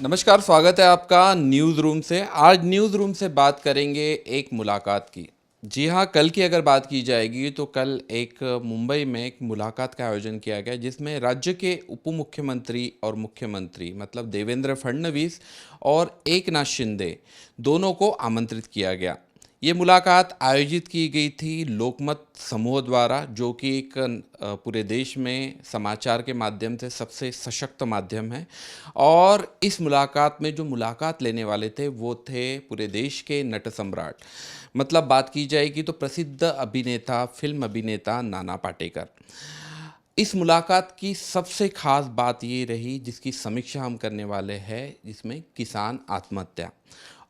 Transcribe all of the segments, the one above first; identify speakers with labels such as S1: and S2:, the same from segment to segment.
S1: नमस्कार, स्वागत है आपका न्यूज़ रूम से। आज न्यूज़ रूम से बात करेंगे एक मुलाकात की। जी हाँ, कल की अगर बात की जाएगी तो कल एक मुंबई में एक मुलाकात का आयोजन किया गया जिसमें राज्य के उप मुख्यमंत्री और मुख्यमंत्री मतलब देवेंद्र फडणवीस और एकनाथ शिंदे दोनों को आमंत्रित किया गया। ये मुलाकात आयोजित की गई थी लोकमत समूह द्वारा, जो कि एक पूरे देश में समाचार के माध्यम से सबसे सशक्त माध्यम है। और इस मुलाकात में जो मुलाकात लेने वाले थे वो थे पूरे देश के नट सम्राट, मतलब बात की जाएगी तो प्रसिद्ध अभिनेता, फिल्म अभिनेता नाना पाटेकर। इस मुलाकात की सबसे खास बात ये रही जिसकी समीक्षा हम करने वाले हैं, जिसमें किसान आत्महत्या।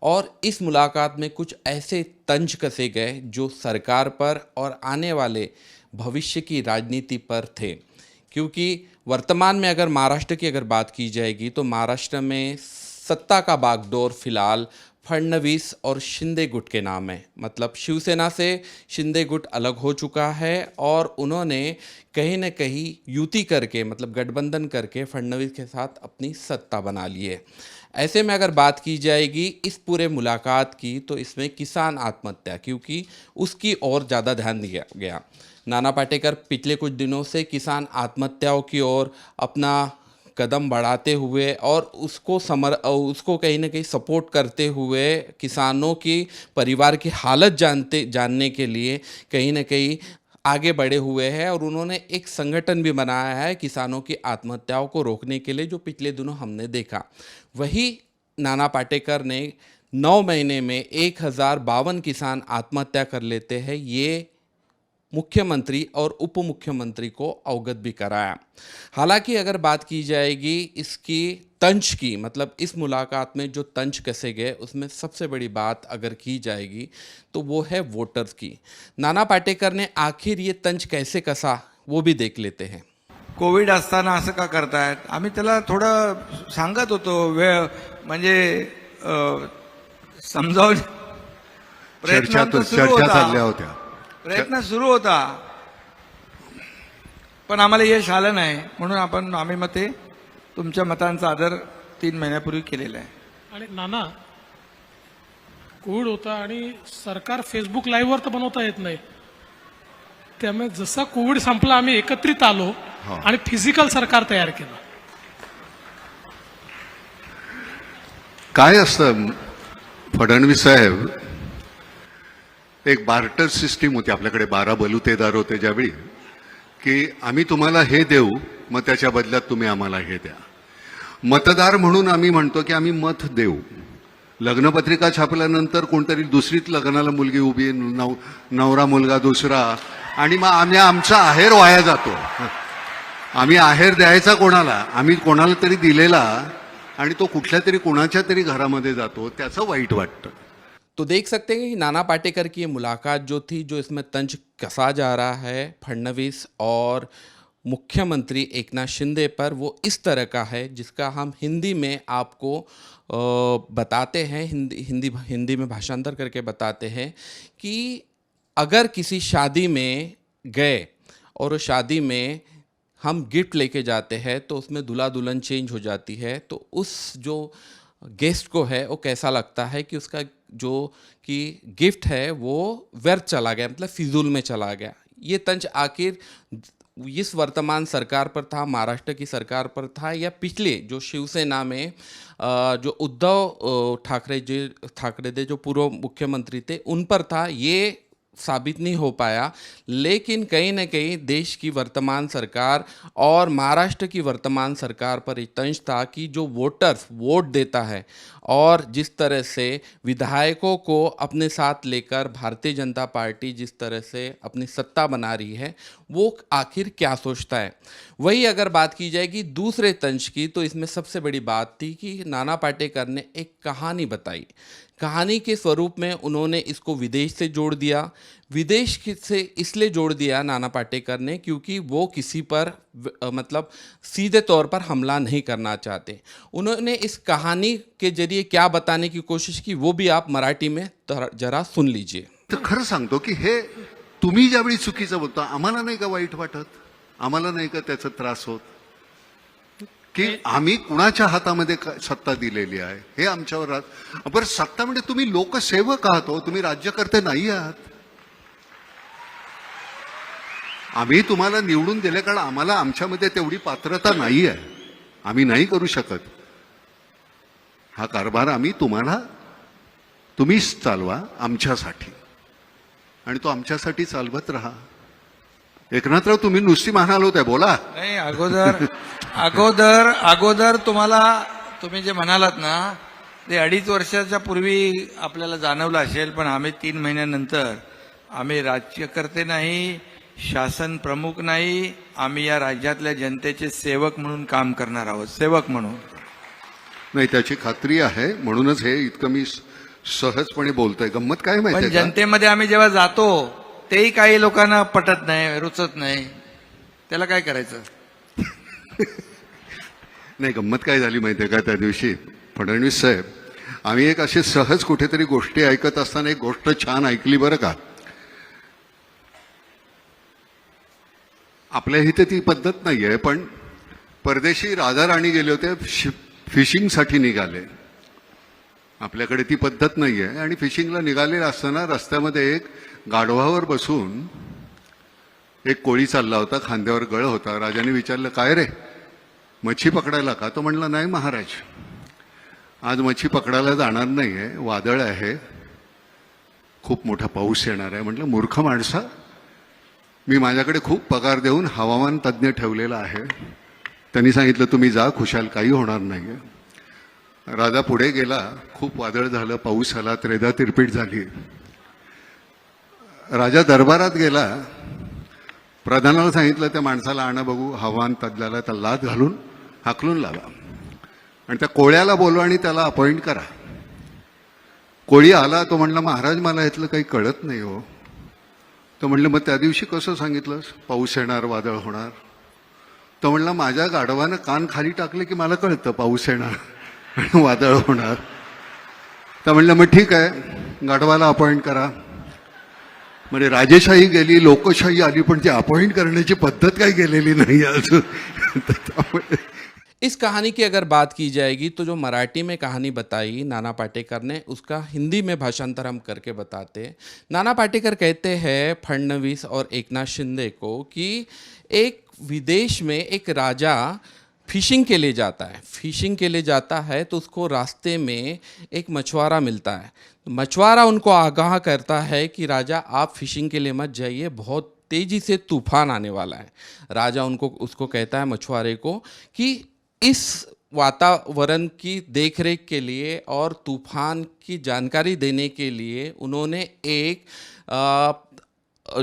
S1: और इस मुलाकात में कुछ ऐसे तंज कसे गए जो सरकार पर और आने वाले भविष्य की राजनीति पर थे। क्योंकि वर्तमान में अगर महाराष्ट्र की अगर बात की जाएगी तो महाराष्ट्र में सत्ता का बागडोर फिलहाल फडणवीस और शिंदे गुट के नाम है। मतलब शिवसेना से शिंदे गुट अलग हो चुका है और उन्होंने कहीं न कहीं युति करके, मतलब गठबंधन करके फडणवीस के साथ अपनी सत्ता बना ली है। ऐसे में अगर बात की जाएगी इस पूरे मुलाकात की तो इसमें किसान आत्महत्या, क्योंकि उसकी ओर ज़्यादा ध्यान दिया गया। नाना पाटेकर पिछले कुछ दिनों से किसान आत्महत्याओं की ओर अपना कदम बढ़ाते हुए और उसको कहीं ना कहीं सपोर्ट करते हुए किसानों की परिवार की हालत जानने के लिए कहीं ना कहीं आगे बढ़े हुए हैं। और उन्होंने एक संगठन भी बनाया है किसानों की आत्महत्याओं को रोकने के लिए, जो पिछले दिनों हमने देखा। वही नाना पाटेकर ने 9 महीने में 1052 किसान आत्महत्या कर लेते हैं, ये मुख्यमंत्री और उप मुख्यमंत्री को अवगत भी कराया। हालांकि अगर बात की जाएगी इसकी तंज की, मतलब इस मुलाकात में जो तंज कसे गए उसमें सबसे बड़ी बात अगर की जाएगी तो वो है वोटर्स की। नाना पाटेकर ने आखिर ये तंज कैसे कसा वो भी देख लेते हैं।
S2: कोविड असताना असं का करतायत, आम्ही त्याला थोडं सांगत होतो, वेळ म्हणजे समजावून प्रयत्न सुरू होता, प्रयत्न सुरू होता, पण आम्हाला यश आलं नाही, म्हणून आम्ही मते तुमच्या मतांचा आदर 3 महिन्यापूर्वी केलेला आहे।
S3: आणि नाना, कोविड होता आणि सरकार फेसबुक लाईव्ह वर तर बनवता येत नाही, त्यामुळे जसा कोविड संपला आम्ही एकत्रित आलो आणि फिजिकल सरकार तयार केलं।
S4: काय असतं फडणवीस साहेब, एक बार्टर सिस्टीम होती आपल्याकडे, 12 बलुतेदार होते ज्यावेळी, की आम्ही तुम्हाला हे देऊ मग त्याच्या बदल्यात तुम्ही आम्हाला हे द्या। मतदार म्हणून आम्ही म्हणतो की आम्ही मत देऊ। लग्नपत्रिका छापल्यानंतर कोणतरी दुसरीच लग्नाला मुलगी उभी, नवरा मुलगा दुसरा, आणि मग आम्ही आमचा आहेर वाया जातो। आम्ही आहेर द्यायचा कोणाला, आम्ही कोणाला तरी दिलेला आणि तो कुठल्या तरी कोणाच्या तरी घरामध्ये जातो, त्याचं वाईट वाटतं।
S1: तो देख सकते हैं कि नाना पाटेकर की ये मुलाकात जो थी, जो इसमें तंज कसा जा रहा है फडणवीस और मुख्यमंत्री एकनाथ शिंदे पर, वो इस तरह का है जिसका हम हिंदी में आपको बताते हैं, हिंदी में भाषांतर करके बताते हैं कि अगर किसी शादी में गए और शादी में हम गिफ्ट लेके जाते हैं तो उसमें दूल्हा दुल्हन चेंज हो जाती है, तो उस जो गेस्ट को है वो कैसा लगता है कि उसका जो कि गिफ्ट है वो व्यर्थ चला गया, मतलब फिजूल में चला गया। ये तंज आखिर इस वर्तमान सरकार पर था, महाराष्ट्र की सरकार पर था, या पिछले जो शिवसेना में जो उद्धव ठाकरे जो पूर्व मुख्यमंत्री थे उन पर था, ये साबित नहीं हो पाया। लेकिन कहीं ना कहीं देश की वर्तमान सरकार और महाराष्ट्र की वर्तमान सरकार पर एक तंज था कि जो वोटर्स वोट देता है और जिस तरह से विधायकों को अपने साथ लेकर भारतीय जनता पार्टी जिस तरह से अपनी सत्ता बना रही है, वो आखिर क्या सोचता है। वही अगर बात की जाएगी दूसरे तंज की, तो इसमें सबसे बड़ी बात थी कि नाना पाटेकर ने एक कहानी बताई। कहानी के स्वरूप में उन्होंने इसको विदेश से जोड़ दिया। से इसलिए जोड़ दिया नाना पाटेकर ने क्योंकि वो किसी पर मतलब सीधे तौर पर हमला नहीं करना चाहते। उन्होंने इस कहानी के जरिए क्या बताने की कोशिश की वो भी आप मराठी में जरा सुन लीजिए।
S4: तर खरं सांगतो की हे तुम्ही ज्यावेळी चुकीचं बोलता आम्हाला नाही का वाईट वाटत, आम्हाला नाही का त्याचा त्रास होत, की आम्ही कुणाच्या हातामध्ये सत्ता दिलेली आहे हे आमच्यावर बरं सत्ता म्हणजे तुम्ही लोकसेवक आहात हो, तुम्ही राज्यकर्ते नाही आहात. आम्ही तुम्हाला निवडून दिले कारण आम्हाला आमच्यामध्ये तेवढी पात्रता नाही आहे, आम्ही नाही करू शकत हा कारभार. आम्ही तुम्हीच चालवा आमच्यासाठी आणि तो आमच्यासाठी चालवत राहा. एकनाथराव तुम्ही नुसती म्हणाल होत्या बोला.
S2: नाही अगोदर तुम्ही जे म्हणालात ना ते 2.5 वर्षाच्या पूर्वी आपल्याला जाणवलं असेल, पण आम्ही 3 महिन्यानंतर आम्ही राज्यकर्ते नाही, शासन प्रमुख नाही, आम्ही या राज्यातल्या जनतेचे सेवक म्हणून काम करणार आहोत, सेवक म्हणून.
S4: नाही त्याची खात्री आहे, म्हणूनच हे इतकं मी सहजपणे बोलतोय. गंमत काय
S2: पण
S4: माहितीये का,
S2: जनतेमध्ये आम्ही जेव्हा जातो तेही काही लोकांना पटत नाही, रुचत नाही, त्याला काय करायचं.
S4: नाही गंमत काय झाली माहितीये का, त्या दिवशी फडणवीस साहेब आम्ही एक अशी सहज कुठेतरी गोष्टी ऐकत असताना एक गोष्ट छान ऐकली बरं का. आपल्या इथे ती पद्धत नाहीये, पण परदेशी राजा राणी गेले होते, फिशिंगसाठी निघाले. आपल्याकडे ती पद्धत नाहीये आणि फिशिंगला निघालेला असताना रस्त्यामध्ये एक गाढवावर बसून एक कोळी चालला होता, खांद्यावर गळ होता. राजाने विचारलं काय रे मच्छी पकडायला का? तो म्हणला नाही महाराज, आज मच्छी पकडायला जाणार नाहीये, वादळ आहे, खूप मोठा पाऊस येणार आहे. म्हटलं मूर्ख माणसा, मी माझ्याकडे खूप पगार देऊन हवामान तज्ज्ञ ठेवलेला आहे. त्यांनी सांगितलं तुम्ही जा खुशाल, काही होणार नाहीये. राजा पुढे गेला, खूप वादळ झालं, पाऊस आला, त्रेधा तिरपीट झाली. राजा दरबारात गेला, प्रधानाला सांगितलं त्या माणसाला आणा बघू, हवामान तज्ज्ञाला त्याला लाद घालून हाकलून लावा आणि त्या कोळ्याला बोलवा आणि त्याला अपॉइंट करा. कोळी आला, तो म्हणला महाराज मला यातलं काही कळत नाही हो. तो म्हणलं मग त्या दिवशी कसं सांगितलंस पाऊस येणार वादळ होणार? तो म्हणला माझ्या गाढवानं कान खाली टाकले की मला कळतं पाऊस येणार आणि वादळ होणार. तर म्हणलं मग ठीक आहे, गाढवाला अपॉइंट करा. म्हणजे राजेशाही गेली, लोकशाही आली, पण ती अपॉइंट करण्याची पद्धत काही गेलेली नाही अजून.
S1: इस कहानी की अगर बात की जाएगी तो जो मराठी में कहानी बताई नाना पाटेकर ने, उसका हिंदी में भाषांतर हम करके बताते। नाना पाटेकर कहते हैं फडणवीस और एकनाथ शिंदे को कि एक विदेश में एक राजा फिशिंग के लिए जाता है, फिशिंग के लिए जाता है तो उसको रास्ते में एक मछुआरा मिलता है। मछुआरा उनको आगाह करता है कि राजा आप फिशिंग के लिए मत जाइए, बहुत तेज़ी से तूफान आने वाला है। राजा उसको कहता है मछुआरे को कि इस वातावरण की देखरेख के लिए और तूफान की जानकारी देने के लिए उन्होंने एक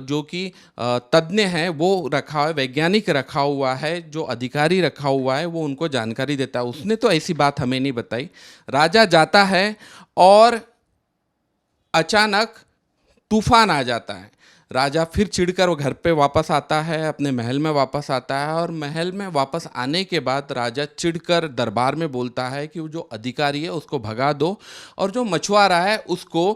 S1: जो कि तज्ञ है वो रखा है, वैज्ञानिक रखा हुआ है, जो अधिकारी रखा हुआ है वो उनको जानकारी देता है। उसने तो ऐसी बात हमें नहीं बताई। राजा जाता है और अचानक तूफान आ जाता है। राजा फिर चिढ़कर वो घर पे वापस आता है, अपने महल में वापस आता है और महल में वापस आने के बाद राजा चिढ़कर दरबार में बोलता है कि वो जो अधिकारी है उसको भगा दो और जो मछुआरा है उसको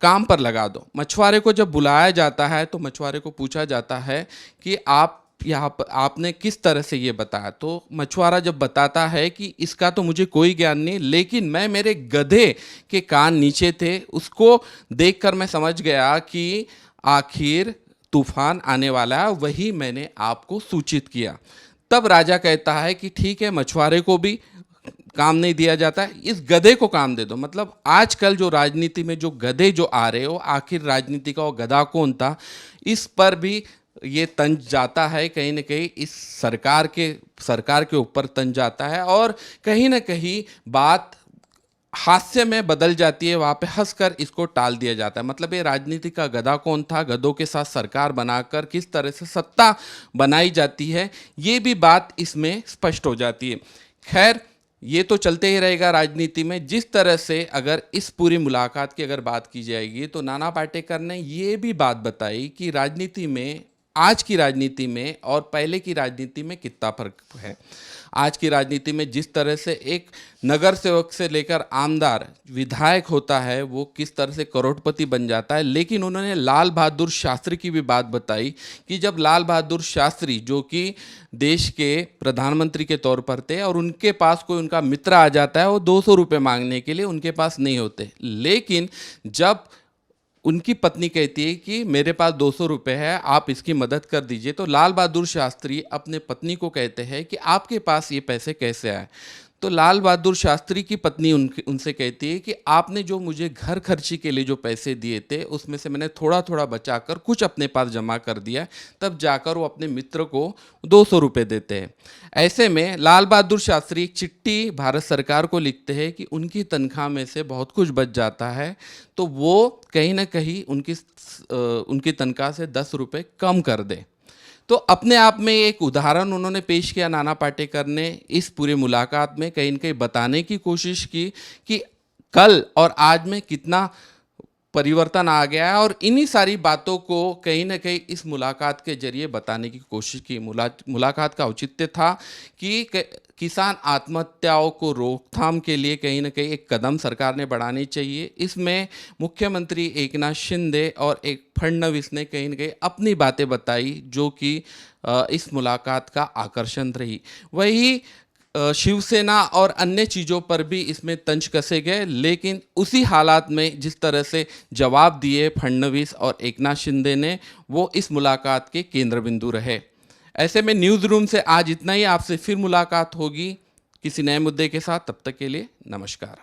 S1: काम पर लगा दो। मछुआरे को जब बुलाया जाता है तो मछुआरे को पूछा जाता है कि आप यहाँ पर आपने किस तरह से ये बताया, तो मछुआरा जब बताता है कि इसका तो मुझे कोई ज्ञान नहीं, लेकिन मैं मेरे गधे के कान नीचे थे, उसको देखकर मैं समझ गया कि आखिर तूफान आने वाला है, वही मैंने आपको सूचित किया। तब राजा कहता है कि ठीक है, मछुआरे को भी काम नहीं दिया जाता है, इस गधे को काम दे दो। मतलब आजकल जो राजनीति में जो गधे जो आ रहे हो, आखिर राजनीति का वो गधा कौन था, इस पर भी ये तंज जाता है, कहीं ना कहीं इस सरकार के ऊपर तंज जाता है और कहीं ना कहीं बात हास्य में बदल जाती है, वहाँ पे हंसकर इसको टाल दिया जाता है। मतलब ये राजनीति का गधा कौन था, गधों के साथ सरकार बनाकर किस तरह से सत्ता बनाई जाती है, ये भी बात इसमें स्पष्ट हो जाती है। खैर, ये तो चलते ही रहेगा राजनीति में। जिस तरह से अगर इस पूरी मुलाकात की अगर बात की जाएगी तो नाना पाटेकर ने ये भी बात बताई कि राजनीति में, आज की राजनीति में और पहले की राजनीति में कितना फर्क है। आज की राजनीति में जिस तरह से एक नगर सेवक से लेकर आमदार विधायक होता है वो किस तरह से करोड़पति बन जाता है। लेकिन उन्होंने लाल बहादुर शास्त्री की भी बात बताई कि जब लाल बहादुर शास्त्री जो कि देश के प्रधानमंत्री के तौर पर थे और उनके पास कोई उनका मित्र आ जाता है वो 200 रुपये मांगने के लिए उनके पास नहीं होते, लेकिन जब उनकी पत्नी कहती है कि मेरे पास 200 रुपये है, आप इसकी मदद कर दीजिए, तो लाल बहादुर शास्त्री अपने पत्नी को कहते हैं कि आपके पास ये पैसे कैसे आए। तो लाल बहादुर शास्त्री की पत्नी उनसे कहती है कि आपने जो मुझे घर खर्ची के लिए जो पैसे दिए थे उसमें से मैंने थोड़ा थोड़ा बचाकर कुछ अपने पास जमा कर दिया, तब जाकर वो अपने मित्र को 200 रुपये देते हैं। ऐसे में लाल बहादुर शास्त्री एक चिट्ठी भारत सरकार को लिखते हैं कि उनकी तनख्वाह में से बहुत कुछ बच जाता है, तो वो कहीं ना कहीं उनकी तनख्वाह से 10 रुपये कम कर दे। तो अपने आप में एक उदाहरण उन्होंने पेश किया। नाना पाटेकर ने इस पूरे मुलाकात में कहीं न कहीं बताने की कोशिश की कि कल और आज में कितना परिवर्तन आ गया है, और इन्हीं सारी बातों को कहीं ना कहीं इस मुलाकात के जरिए बताने की कोशिश की। मुलाकात का औचित्य था कि किसान आत्महत्याओं को रोकथाम के लिए कहीं ना कहीं एक कदम सरकार ने बढ़ानी चाहिए। इसमें मुख्यमंत्री एकनाथ शिंदे और एक फडणवीस ने कहीं ना कहीं अपनी बातें बताई जो कि इस मुलाकात का आकर्षण रही। वही शिवसेना और अन्य चीज़ों पर भी इसमें तंज कसे गए, लेकिन उसी हालात में जिस तरह से जवाब दिए फडणवीस और एकनाथ शिंदे ने, वो इस मुलाकात के केंद्र बिंदु रहे। ऐसे में न्यूज़ रूम से आज इतना ही। आपसे फिर मुलाकात होगी किसी नए मुद्दे के साथ। तब तक के लिए नमस्कार।